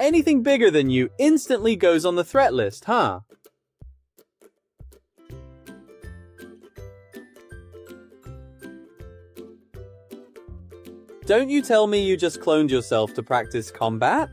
Anything bigger than you instantly goes on the threat list, huh? Don't you tell me you just cloned yourself to practice combat?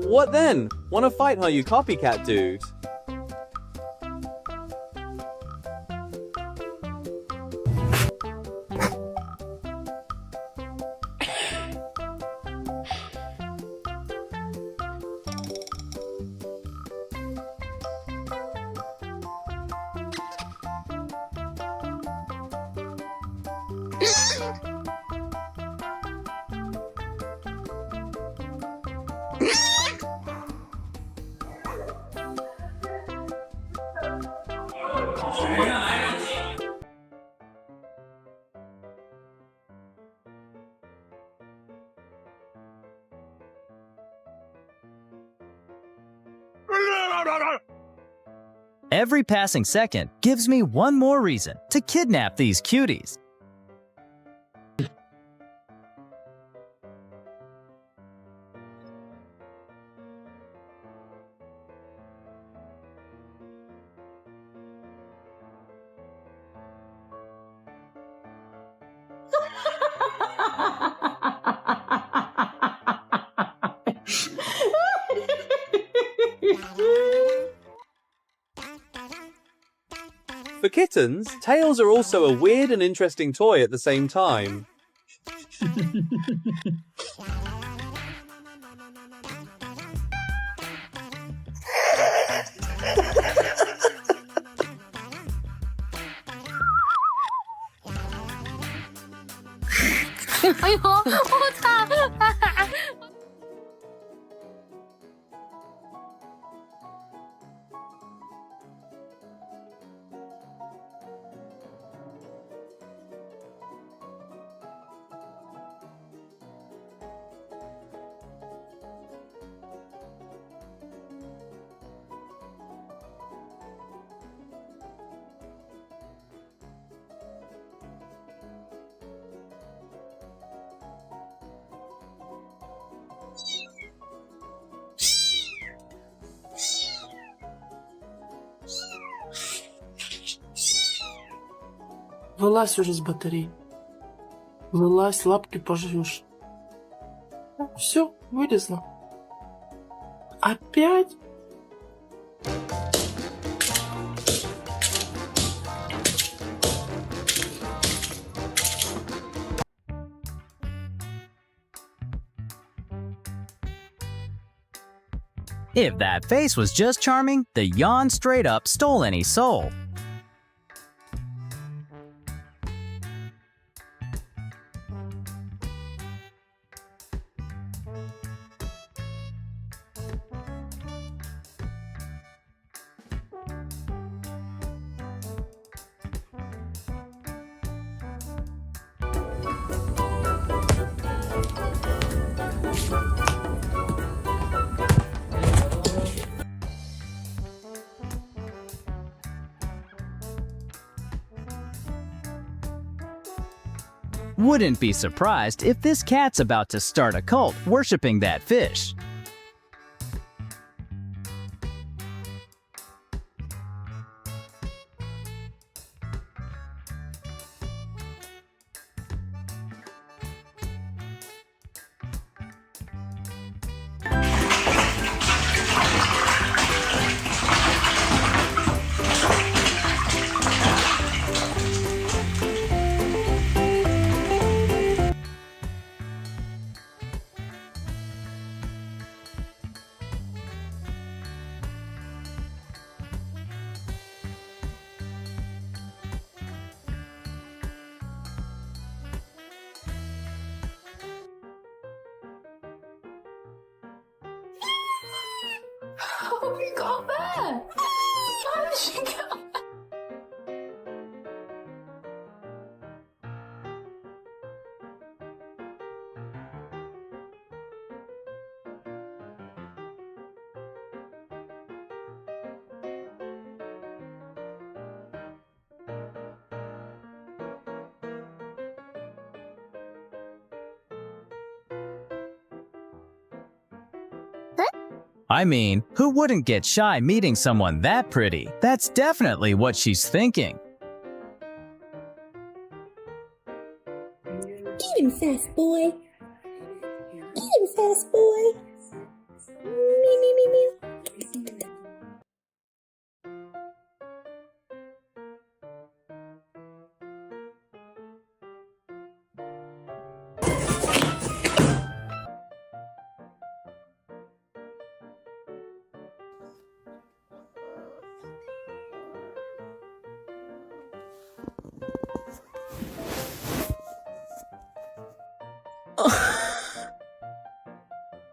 What then? Wanna fight, huh, you copycat dude? Every passing second gives me one more reason to kidnap these cuties. For kittens, tails are also a weird and interesting toy at the same time. Вылазь уже с батареи. Вылазь, лапки пожуешь. Все, вылезла. Опять? If that face was just charming, the yawn straight up stole any soul. Wouldn't be surprised if this cat's about to start a cult worshipping that fish. How did we go back? How did she go back? I mean, who wouldn't get shy meeting someone that pretty? That's definitely what she's thinking. Eat him, fast boy. Eat him, fast boy. Me, me, me, me.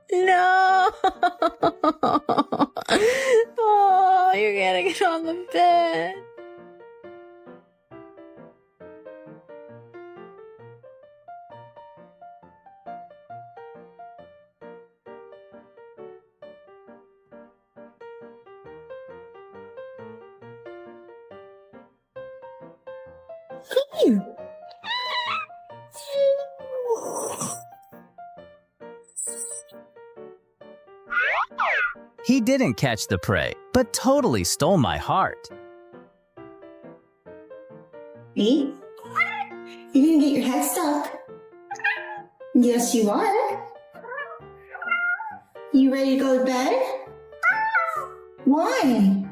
No! Oh, you're gonna get on the bed. Come here. He didn't catch the prey, but totally stole my heart. Me? You're gonna get your head stuck. Yes, you are. You ready to go to bed? Why?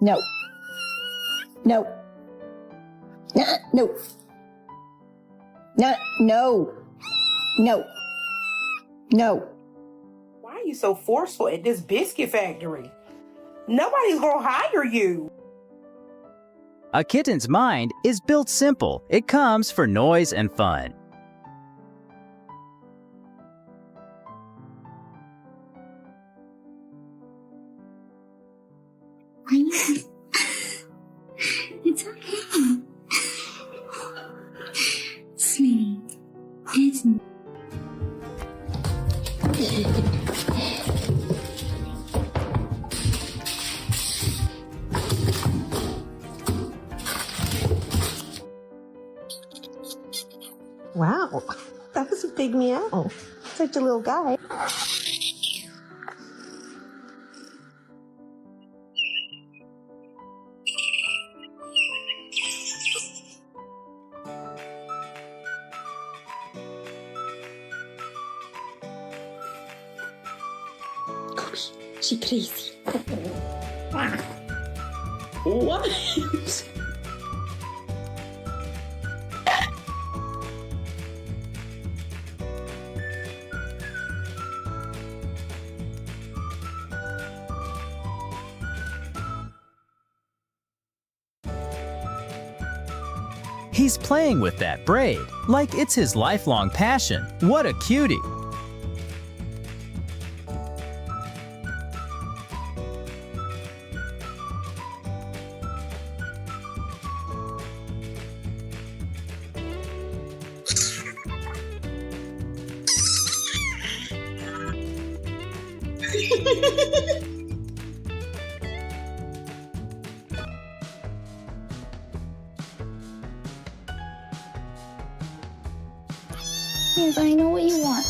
No. No. No. No. No. No. No. Why are you so forceful at this biscuit factory? Nobody's gonna hire you. A kitten's mind is built simple. It comes for noise and fun. It's okay. Sweetie, it's... Wow, that was a big meow. Such a little guy. She crazy. What? He's playing with that braid, like it's his lifelong passion. What a cutie! Yes, I know what you want.